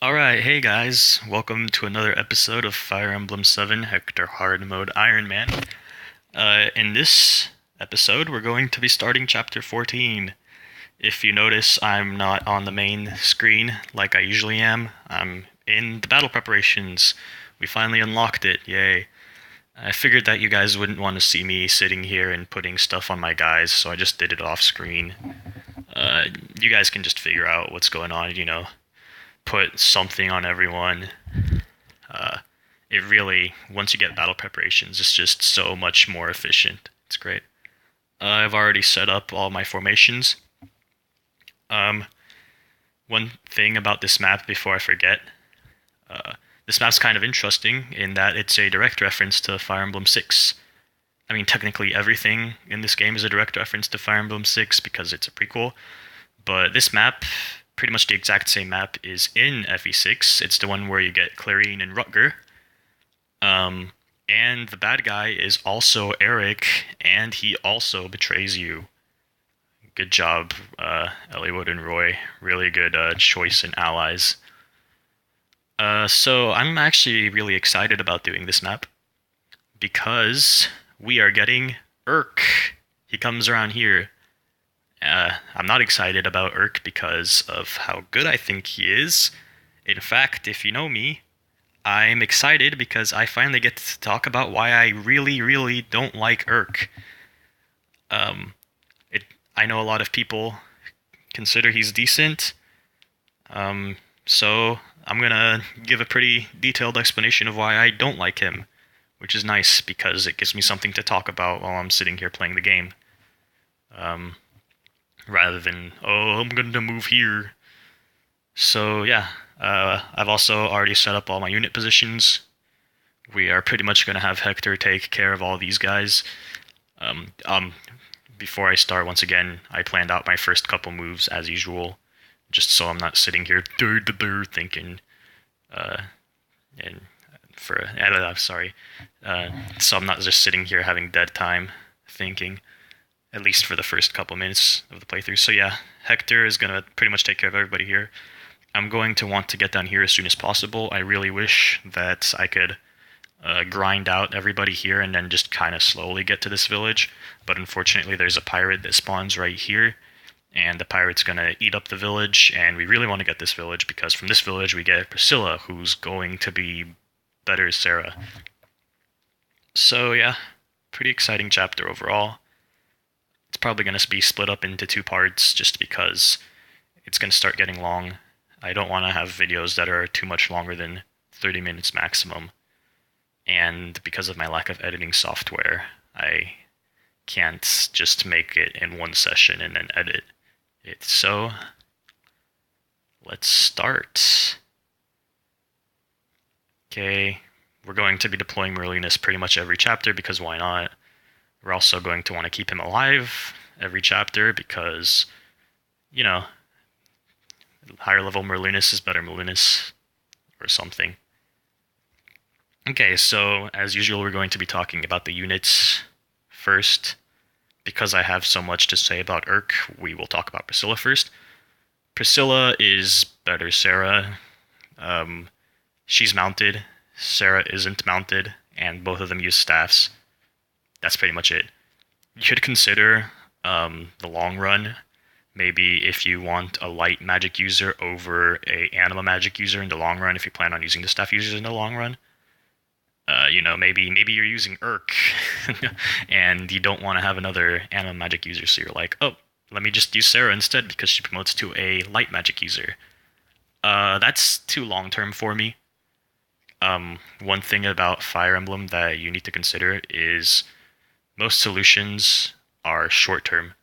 Alright, hey guys, welcome to another episode of Fire Emblem 7 Hector Hard Mode Iron Man. In this episode, we're going to be starting Chapter 14. If you notice, I'm not on the main screen like I usually am. I'm in the battle preparations. We finally unlocked it, yay. I figured that you guys wouldn't want to see me sitting here and putting stuff on my guys, so I just did it off screen. You guys can just figure out what's going on, put something on everyone. Uh, it really, once you get battle preparations, it's just so much more efficient. It's great. I've already set up all my formations. Um, One thing about this map before I forget, uh, this map's kind of interesting in that it's a direct reference to Fire Emblem 6. I mean, technically everything in this game is a direct reference to Fire Emblem 6 because it's a prequel, but this map, pretty much the exact same map, is in FE6. It's the one where you get Clarine and Rutger. And the bad guy is also Eric, and he also betrays you. Good job, Eliwood and Roy. Really good choice in allies. So I'm actually really excited about doing this map because we are getting Urk. He comes around here. I'm not excited about Urk because of how good I think he is. In fact, if you know me, I'm excited because I finally get to talk about why I really, really don't like Urk. Um, I know a lot of people consider he's decent, so I'm gonna give a pretty detailed explanation of why I don't like him, which is nice because it gives me something to talk about while I'm sitting here playing the game. Rather than, oh, I'm going to move here. So yeah, I've also already set up all my unit positions. We are pretty much going to have Hector take care of all these guys. Um, um, Before I start, once again, I planned out my first couple moves as usual, just so I'm not sitting here thinking, and sorry, so I'm not just sitting here having dead time thinking, at least for the first couple minutes of the playthrough. So yeah, Hector is going to pretty much take care of everybody here. I'm going to want to get down here as soon as possible. I really wish that I could grind out everybody here and then just kind of slowly get to this village, but unfortunately there's a pirate that spawns right here, and the pirate's going to eat up the village, and we really want to get this village because from this village we get Priscilla, who's going to be better as Sarah. So yeah, pretty exciting chapter overall. It's probably going to be split up into two parts just because it's going to start getting long. I don't want to have videos that are too much longer than 30 minutes maximum. And because of my lack of editing software, I can't just make it in one session and then edit it. So let's start. Okay, we're going to be deploying Merlinus pretty much every chapter because why not? We're also going to want to keep him alive every chapter because, higher level Merlinus is better Merlinus or something. Okay, so as usual, we're going to be talking about the units first. Because I have so much to say about Urk, we will talk about Priscilla first. Priscilla is better Sarah. She's mounted. Sarah isn't mounted, and both of them use staffs. That's pretty much it. You should consider the long run. Maybe if you want a light magic user over a anima magic user in the long run, if you plan on using the staff users in the long run. Maybe you're using Urk, and you don't want to have another anima magic user, so you're like, oh, let me just use Sarah instead because she promotes to a light magic user. That's too long term for me. One thing about Fire Emblem that you need to consider is most solutions are short-term.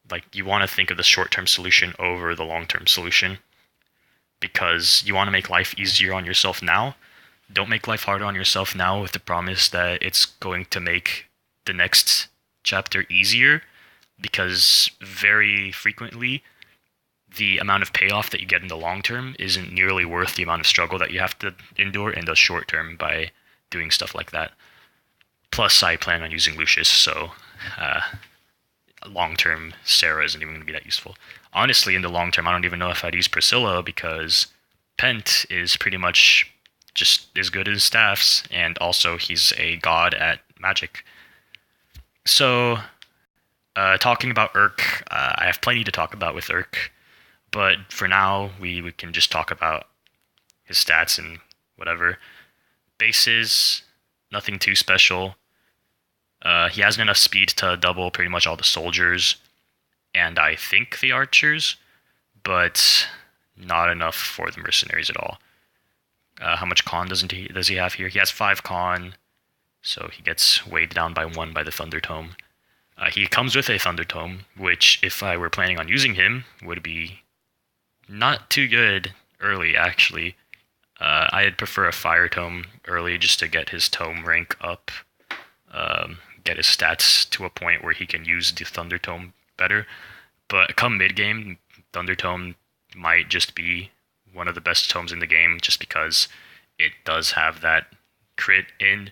Like, you want to think of the short-term solution over the long-term solution because you want to make life easier on yourself now. Don't make life harder on yourself now with the promise that it's going to make the next chapter easier, because very frequently the amount of payoff that you get in the long term isn't nearly worth the amount of struggle that you have to endure in the short term by doing stuff like that. Plus, I plan on using Lucius, so long term, Sarah isn't even going to be that useful. Honestly, in the long term, I don't even know if I'd use Priscilla because Pent is pretty much just as good as staffs, and also he's a god at magic. So, talking about Urk, I have plenty to talk about with Urk, but for now, we can just talk about his stats and whatever. Bases, nothing too special. He has enough speed to double pretty much all the soldiers, and I think the archers, but not enough for the mercenaries at all. How much con does he have here? He has 5 con, so he gets weighed down by 1 by the Thunder Tome. He comes with a Thunder Tome, which, if I were planning on using him, would be not too good early, actually. I'd prefer a Fire Tome early just to get his Tome rank up, get his stats to a point where he can use the Thunder Tome better. But come mid-game, Thunder Tome might just be one of the best tomes in the game just because it does have that crit in.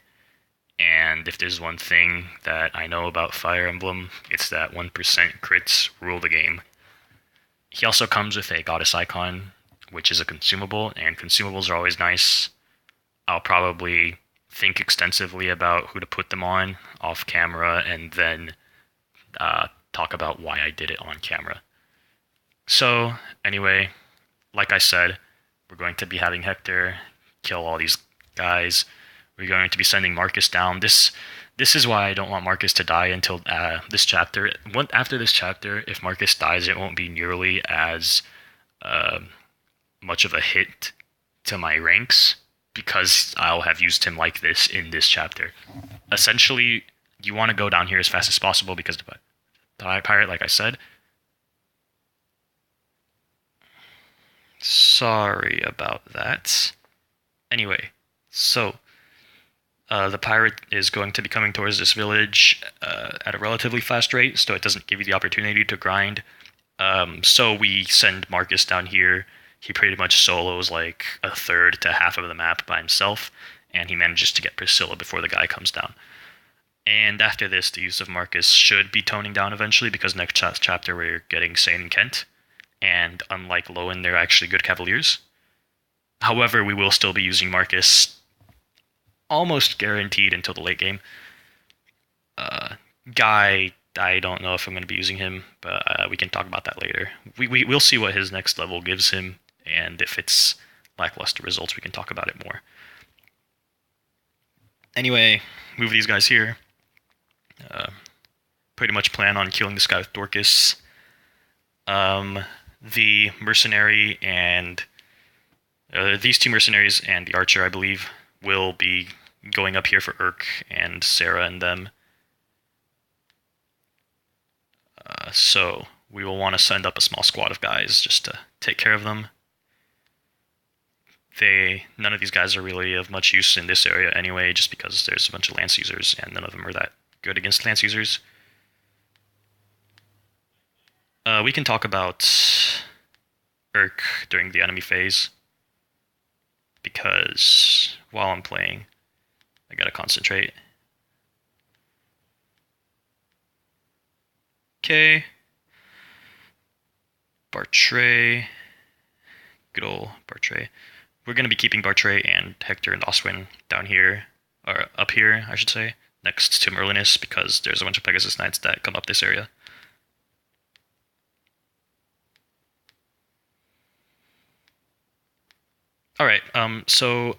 And if there's one thing that I know about Fire Emblem, it's that 1% crits rule the game. He also comes with a Goddess Icon, which is a consumable, and consumables are always nice. I'll probably think extensively about who to put them on off camera and then talk about why I did it on camera. So, anyway, like I said, we're going to be having Hector kill all these guys. We're going to be sending Marcus down. This is why I don't want Marcus to die until this chapter. After this chapter, if Marcus dies, it won't be nearly as much of a hit to my ranks because I'll have used him like this in this chapter. Essentially, you want to go down here as fast as possible because the pirate, like I said. Sorry about that. Anyway, so the pirate is going to be coming towards this village at a relatively fast rate, so it doesn't give you the opportunity to grind. So we send Marcus down here. He pretty much solos like a third to half of the map by himself, and he manages to get Priscilla before the guy comes down. And after this, the use of Marcus should be toning down eventually, because next chapter we're getting Sane and Kent, and unlike Lowen, they're actually good cavaliers. However, we will still be using Marcus almost guaranteed until the late game. Guy, I don't know if I'm going to be using him, but we can talk about that later. We'll see what his next level gives him, and if it's lackluster results, we can talk about it more. Anyway, move these guys here. Pretty much plan on killing this guy with Dorcas. The mercenary and these two mercenaries and the archer, I believe, will be going up here for Urk and Sarah and them. So we will want to send up a small squad of guys just to take care of them. None of these guys are really of much use in this area anyway, just because there's a bunch of lance users, and none of them are that good against lance users. We can talk about Urk during the enemy phase, because while I'm playing, I gotta concentrate. Okay. Bartray. Good old Bartray. We're going to be keeping Bartray and Hector and Oswin down here, or up here, I should say, next to Merlinus, because there's a bunch of Pegasus Knights that come up this area. Alright, so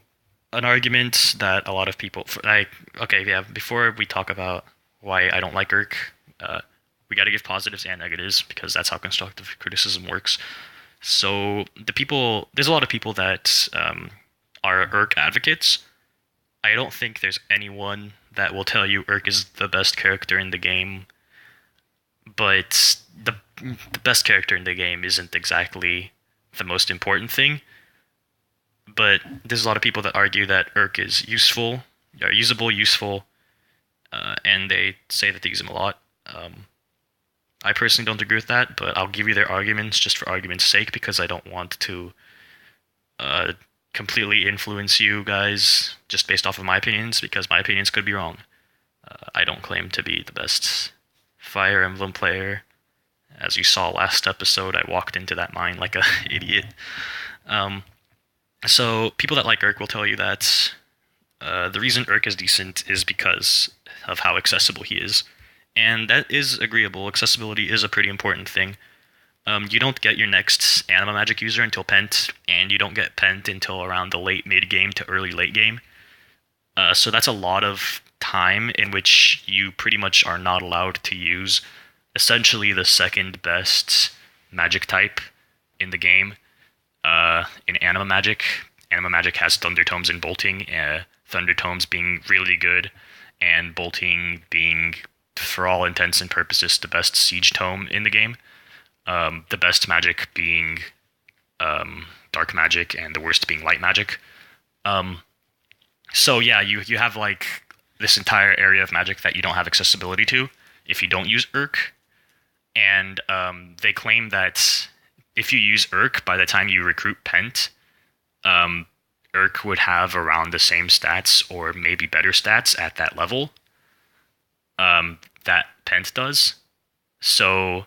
an argument that a lot of people... before we talk about why I don't like Urk, we gotta give positives and negatives, because that's how constructive criticism works. So there's a lot of people that are Urk advocates. I don't think there's anyone that will tell you Urk is the best character in the game, but the best character in the game isn't exactly the most important thing. But there's a lot of people that argue that Urk is useful, useful, and they say that they use him a lot. I personally don't agree with that, but I'll give you their arguments just for argument's sake, because I don't want to completely influence you guys just based off of my opinions, because my opinions could be wrong. I don't claim to be the best Fire Emblem player. As you saw last episode, I walked into that mine like an idiot. So people that like Urk will tell you that the reason Urk is decent is because of how accessible he is, and that is agreeable. Accessibility is a pretty important thing. You don't get your next Anima Magic user until Pent, and you don't get Pent until around the late mid game to early late game. So that's a lot of time in which you pretty much are not allowed to use essentially the second best magic type in the game. In Anima Magic, Anima Magic has Thunder Tomes and Bolting. Thunder Tomes being really good, and Bolting being, for all intents and purposes, the best Siege Tome in the game. The best magic being Dark Magic, and the worst being Light Magic. So yeah, you have like this entire area of magic that you don't have accessibility to if you don't use Urk, and they claim that if you use Urk, by the time you recruit Pent, Urk would have around the same stats or maybe better stats at that level that Pent does. So,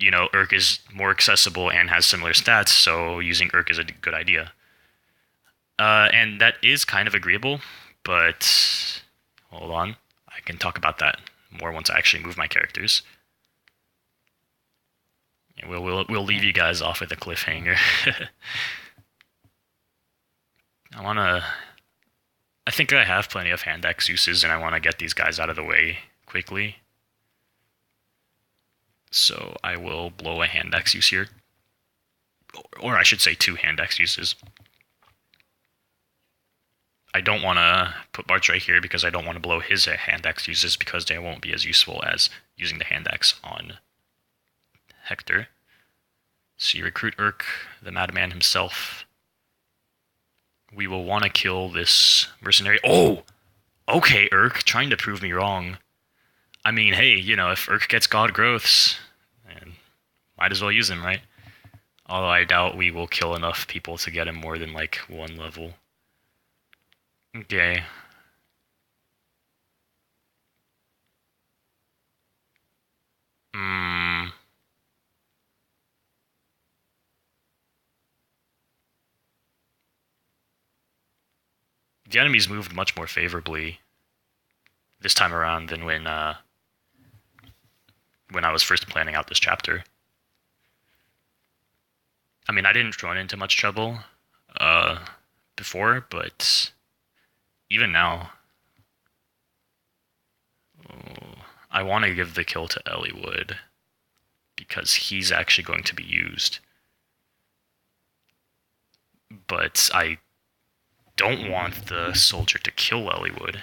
Urk is more accessible and has similar stats, so using Urk is a good idea. And that is kind of agreeable, but hold on. I can talk about that more once I actually move my characters. We'll leave you guys off with a cliffhanger. I think I have plenty of hand axe uses, and I want to get these guys out of the way quickly. So I will blow a hand axe use here. Or I should say 2 hand axe uses. I don't want to put Bart's right here because I don't want to blow his hand axe uses because they won't be as useful as using the hand axe on Hector. So you recruit Urk, the madman himself. We will want to kill this mercenary. Oh! Okay, Urk, trying to prove me wrong. I mean, hey, if Urk gets God Growths, might as well use him, right? Although I doubt we will kill enough people to get him more than, 1 level. Okay. The enemies moved much more favorably this time around than when I was first planning out this chapter. I mean, I didn't run into much trouble before, but even now, I want to give the kill to Eliwood because he's actually going to be used. But I don't want the soldier to kill Eliwood.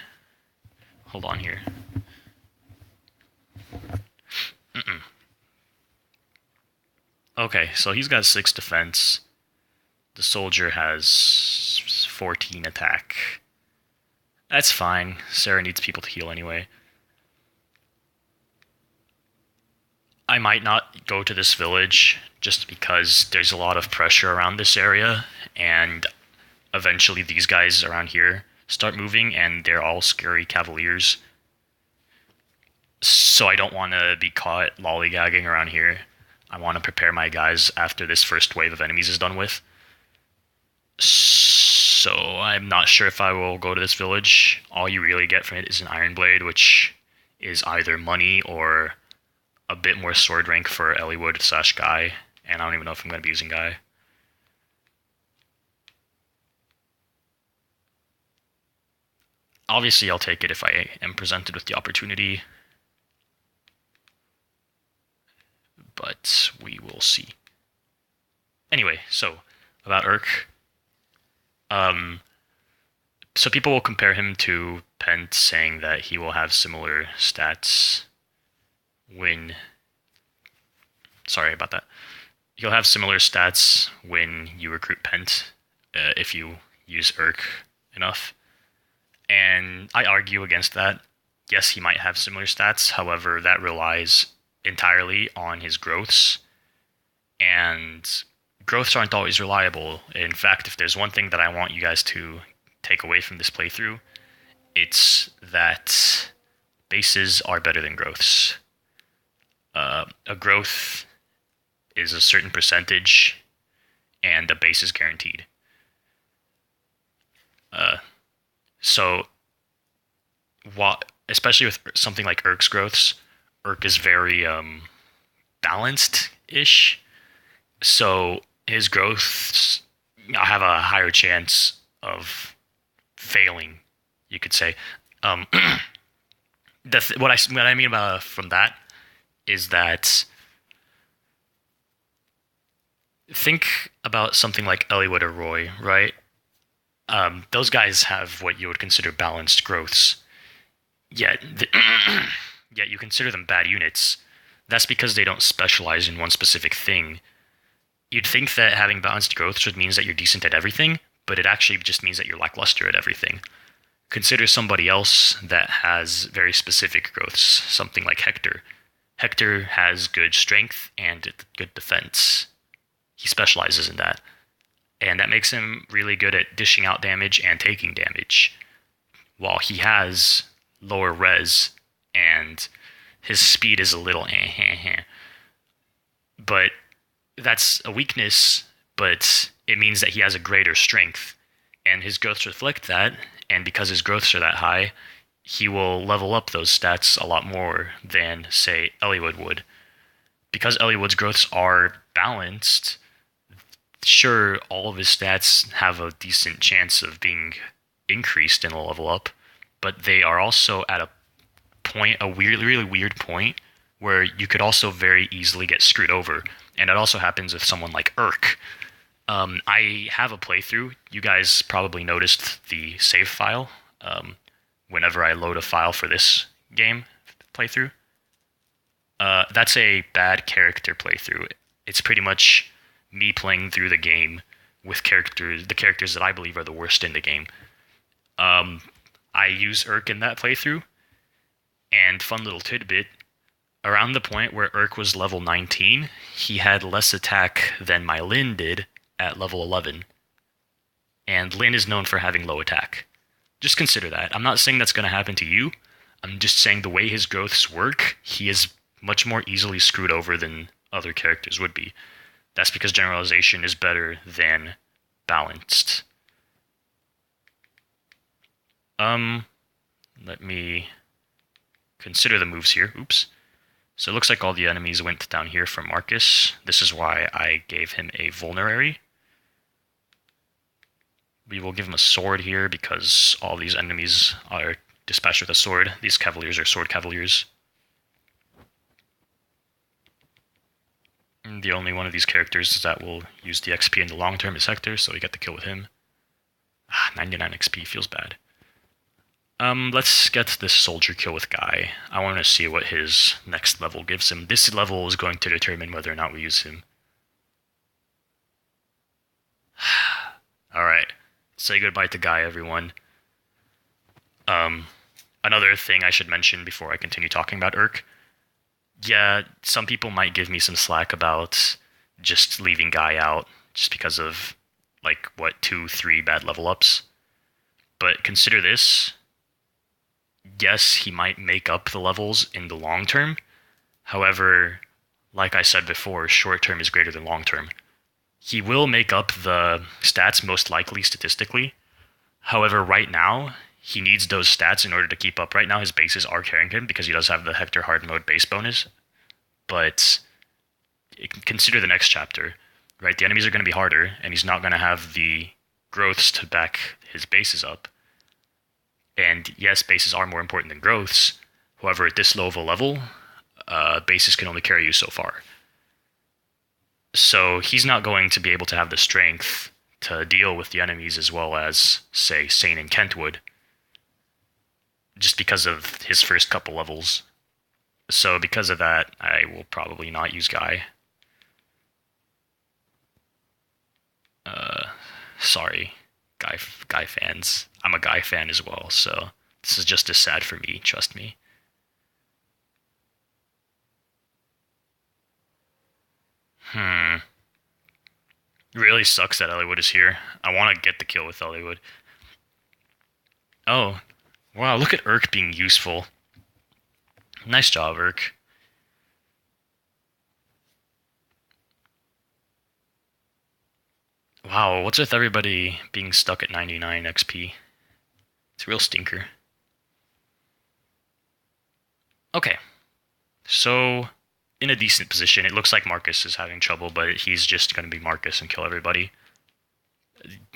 Hold on here. Okay, so he's got 6 defense. The soldier has 14 attack. That's fine. Sarah needs people to heal anyway. I might not go to this village just because there's a lot of pressure around this area, and eventually these guys around here start moving, and they're all scary cavaliers. So I don't want to be caught lollygagging around here. I want to prepare my guys after this first wave of enemies is done with. So I'm not sure if I will go to this village. All you really get from it is an Iron Blade, which is either money or a bit more sword rank for Eliwood / Guy, and I don't even know if I'm going to be using Guy. Obviously, I'll take it if I am presented with the opportunity, but we will see. Anyway, so about Urk. So people will compare him to Pent, saying that he will have similar stats when... Sorry about that. He'll have similar stats when you recruit Pent, if you use Urk enough. And I argue against that. Yes, he might have similar stats, however, that relies entirely on his growths. And growths aren't always reliable. In fact, if there's one thing that I want you guys to take away from this playthrough, it's that bases are better than growths. A growth is a certain percentage, and a base is guaranteed. So, what, especially with something like Urk's growths, Urk is very balanced-ish. So his growths have a higher chance of failing, you could say. Um, what I mean about from that is that think about something like Eliwood or Roy, right? Those guys have what you would consider balanced growths, yet yet you consider them bad units. That's because they don't specialize in one specific thing. You'd think that having balanced growths would mean that you're decent at everything, but it actually just means that you're lackluster at everything. Consider somebody else that has very specific growths, something like Hector. Hector has good strength and good defense. He specializes in that. And that makes him really good at dishing out damage and taking damage. While he has lower res and his speed is a little but that's a weakness, but it means that he has a greater strength. And his growths reflect that, and because his growths are that high, he will level up those stats a lot more than, say, Eliwood would. Because Eliwood's growths are balanced, sure, all of his stats have a decent chance of being increased in a level up, but they are also at a point, a really weird point, where you could also very easily get screwed over. And it also happens with someone like Urk. I have a playthrough. You guys probably noticed the save file whenever I load a file for this game playthrough. That's a bad character playthrough. It's pretty much me playing through the game with the characters that I believe are the worst in the game. I use Urk in that playthrough, and fun little tidbit, around the point where Urk was level 19, he had less attack than my Lyn did at level 11. And Lyn is known for having low attack. Just consider that. I'm not saying that's going to happen to you. I'm just saying the way his growths work, he is much more easily screwed over than other characters would be. That's because generalization is better than balanced. Let me consider the moves here. Oops. So it looks like all the enemies went down here for Marcus. This is why I gave him a vulnerary. We will give him a sword here because all these enemies are dispatched with a sword. These cavaliers are sword cavaliers. And the only one of these characters that will use the XP in the long term is Hector, so we get the kill with him. 99 XP feels bad. Let's get this soldier kill with Guy. I want to see what his next level gives him. This level is going to determine whether or not we use him. Alright. Say goodbye to Guy, everyone. Another thing I should mention before I continue talking about Urk. Yeah, some people might give me some slack about just leaving Guy out just because of, 2, 3 bad level ups. But consider this. Yes, he might make up the levels in the long term. However, like I said before, short term is greater than long term. He will make up the stats most likely statistically. However, right now, he needs those stats in order to keep up. Right now, his bases are carrying him because he does have the Hector hard mode base bonus. But consider the next chapter, right? The enemies are going to be harder, and he's not going to have the growths to back his bases up. And yes, bases are more important than growths. However, at this low of a level, bases can only carry you so far. So he's not going to be able to have the strength to deal with the enemies as well as, say, Sane and Kent would, just because of his first couple levels. So because of that, I will probably not use Guy. Sorry, Guy fans. I'm a Guy fan as well, so this is just as sad for me, trust me. Really sucks that Eliwood is here. I want to get the kill with Eliwood. Oh, wow, look at Urk being useful. Nice job, Urk. Wow, what's with everybody being stuck at 99 XP? It's a real stinker. Okay, so in a decent position, it looks like Marcus is having trouble, but he's just going to be Marcus and kill everybody.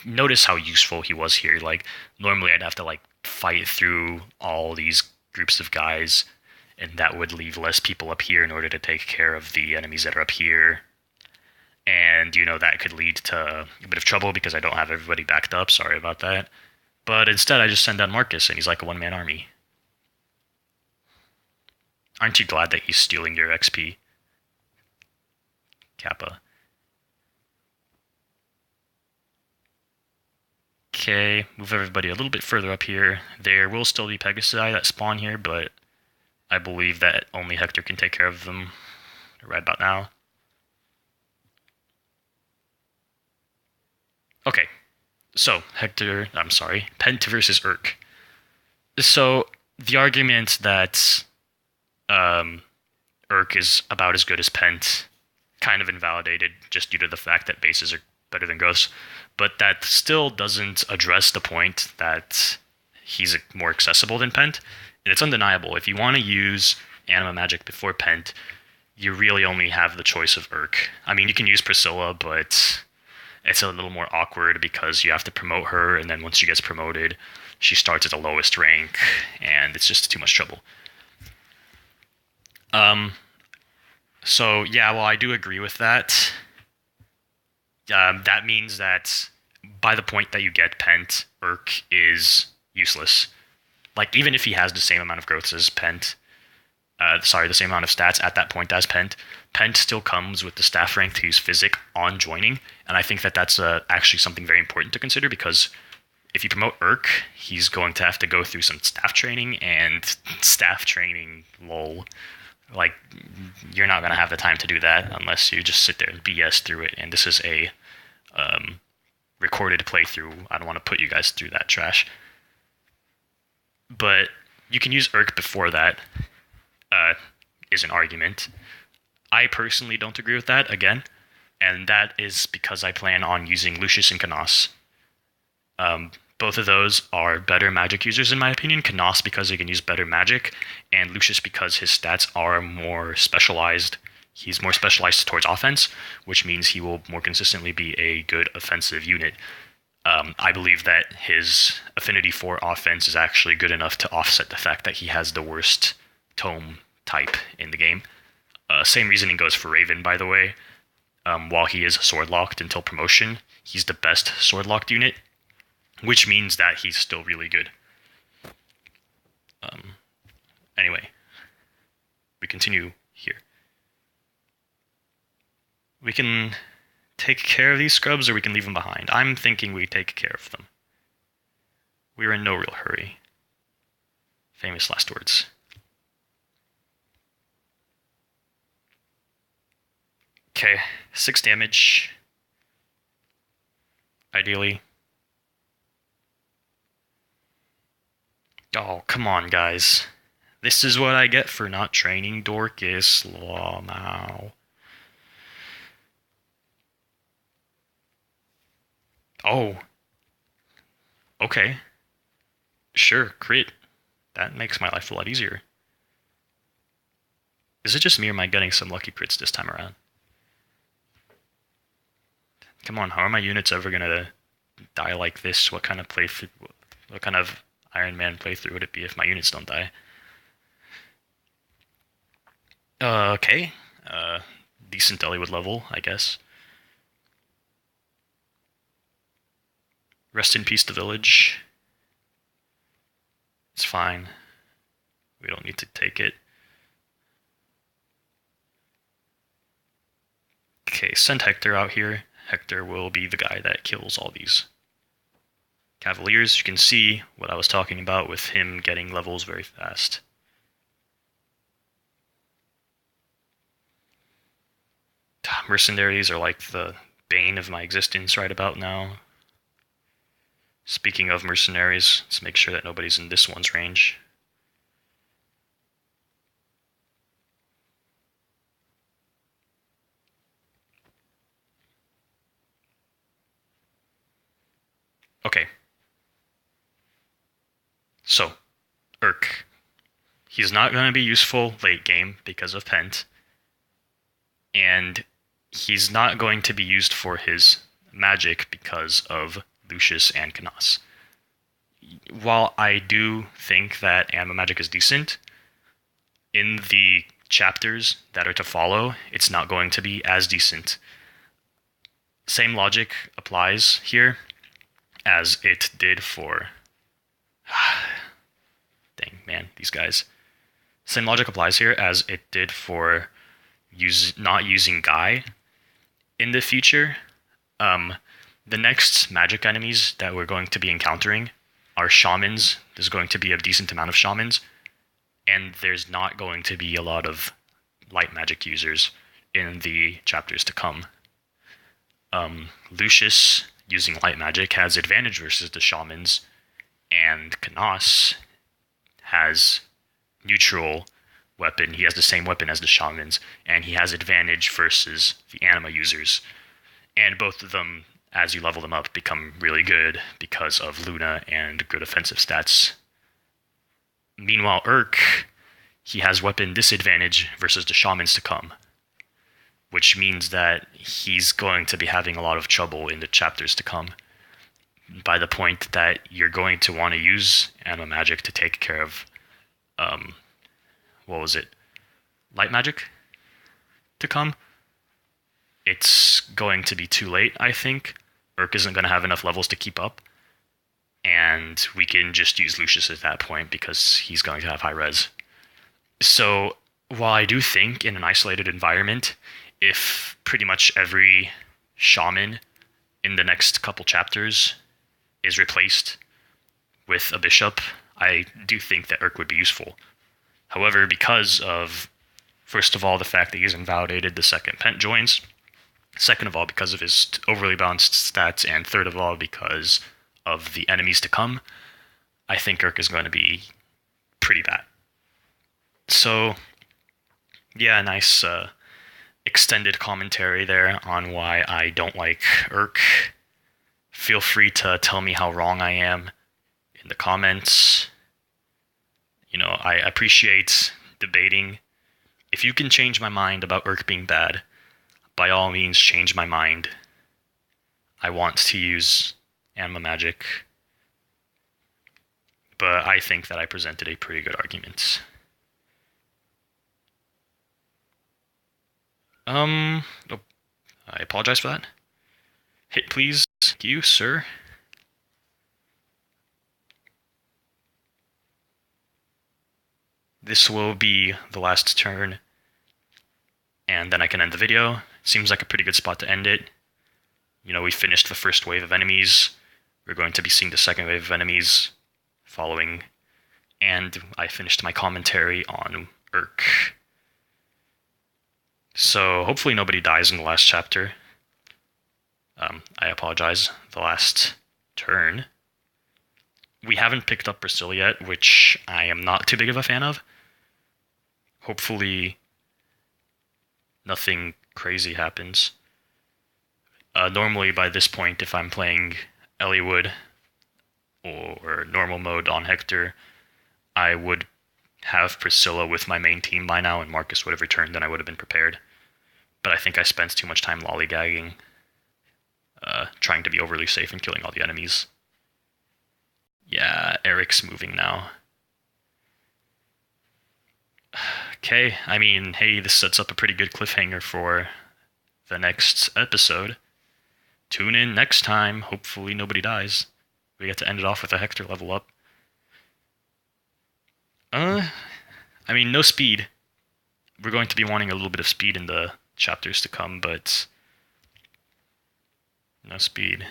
Notice how useful he was here. Like, normally I'd have to, like, fight through all these groups of guys, and that would leave less people up here in order to take care of the enemies that are up here. And, you know, that could lead to a bit of trouble because I don't have everybody backed up. Sorry about that. But instead, I just send out Marcus, and he's like a one-man army. Aren't you glad that he's stealing your XP? Kappa. Okay, move everybody a little bit further up here. There will still be Pegasi that spawn here, but I believe that only Hector can take care of them right about now. Okay, so Pent versus Urk. So the argument that Urk is about as good as Pent kind of invalidated just due to the fact that bases are better than ghosts, but that still doesn't address the point that he's more accessible than Pent, and it's undeniable. If you want to use Anima Magic before Pent, you really only have the choice of Urk. I mean, you can use Priscilla, but it's a little more awkward because you have to promote her, and then once she gets promoted, she starts at the lowest rank, and it's just too much trouble. So yeah, well, I do agree with that. That means that by the point that you get Pent, Urk is useless. Like, even if he has the same amount of growth as Pent, the same amount of stats at that point as Pent, Pent still comes with the staff rank to use Physic on joining, and I think that that's actually something very important to consider, because if you promote Urk, he's going to have to go through some staff training, and staff training, lol. Like, you're not going to have the time to do that unless you just sit there and BS through it, and this is a recorded playthrough. I don't want to put you guys through that trash. But you can use Urk before that, is an argument. I personally don't agree with that, again, and that is because I plan on using Lucius and Canas. Both of those are better magic users in my opinion. Canas because he can use better magic, and Lucius because his stats are more specialized. He's more specialized towards offense, which means he will more consistently be a good offensive unit. I believe that his affinity for offense is actually good enough to offset the fact that he has the worst tome type in the game. Same reasoning goes for Raven, by the way. While he is sword-locked until promotion, he's the best sword-locked unit, which means that he's still really good. Anyway, we continue here. We can take care of these scrubs, or we can leave them behind. I'm thinking we take care of them. We're in no real hurry. Famous last words. Okay, 6 damage. Ideally. Oh, come on, guys. This is what I get for not training Dorcas. Now. Oh. Okay. Sure, crit. That makes my life a lot easier. Is it just me, or am I getting some lucky crits this time around? Come on, how are my units ever gonna die like this? What kind of Iron Man playthrough would it be if my units don't die? Okay. Decent Dollywood level, I guess. Rest in peace, the village. It's fine. We don't need to take it. Okay, send Hector out here. Hector will be the guy that kills all these Cavaliers. You can see what I was talking about with him getting levels very fast. Mercenaries are like the bane of my existence right about now. Speaking of mercenaries, let's make sure that nobody's in this one's range. Okay. So, Urk. He's not going to be useful late game because of pent, and he's not going to be used for his magic because of Lucius and Canas. While I do think that Anima magic is decent, in the chapters that are to follow, it's not going to be as decent. Same logic applies here as it did for... Dang, man, these guys. Same logic applies here as it did for not using Guy in the future. The next magic enemies that we're going to be encountering are shamans. There's going to be a decent amount of shamans, and there's not going to be a lot of light magic users in the chapters to come. Lucius, using light magic, has advantage versus the shamans, and Canas has neutral weapon. He has the same weapon as the shamans, and he has advantage versus the anima users. And both of them, as you level them up, become really good because of Luna and good offensive stats. Meanwhile, Urk, he has weapon disadvantage versus the shamans to come, which means that he's going to be having a lot of trouble in the chapters to come, by the point that you're going to want to use anima magic to take care of, light magic to come. It's going to be too late, I think. Urk isn't going to have enough levels to keep up, and we can just use Lucius at that point because he's going to have high res. So while I do think in an isolated environment, if pretty much every shaman in the next couple chapters is replaced with a bishop, I do think that Urk would be useful. However, because of, first of all, the fact that he's invalidated the second pent joins, second of all, because of his overly balanced stats, and third of all, because of the enemies to come, I think Urk is going to be pretty bad. So, yeah, nice extended commentary there on why I don't like Urk. Feel free to tell me how wrong I am in the comments. You know, I appreciate debating. If you can change my mind about Urk being bad, by all means change my mind. I want to use anima magic, but I think that I presented a pretty good argument. Oh, I apologize for that. Hit please. Thank you, sir. This will be the last turn, and then I can end the video. Seems like a pretty good spot to end it. You know, we finished the first wave of enemies. We're going to be seeing the second wave of enemies following, and I finished my commentary on Urk. So hopefully nobody dies in the last chapter. I apologize, the last turn. We haven't picked up Priscilla yet, which I am not too big of a fan of. Hopefully nothing crazy happens. Normally by this point, if I'm playing Elliewood or normal mode on Hector, I would have Priscilla with my main team by now, and Marcus would have returned, and I would have been prepared. But I think I spent too much time lollygagging, trying to be overly safe and killing all the enemies. Yeah, Eric's moving now. Okay, I mean, hey, this sets up a pretty good cliffhanger for the next episode. Tune in next time. Hopefully nobody dies. We get to end it off with a Hector level up. I mean, no speed. We're going to be wanting a little bit of speed in the chapters to come, but no speed.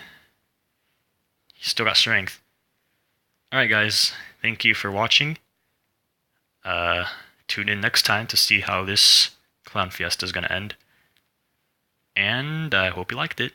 He's still got strength. Alright guys, thank you for watching. Tune in next time to see how this Clown Fiesta is going to end. And I hope you liked it.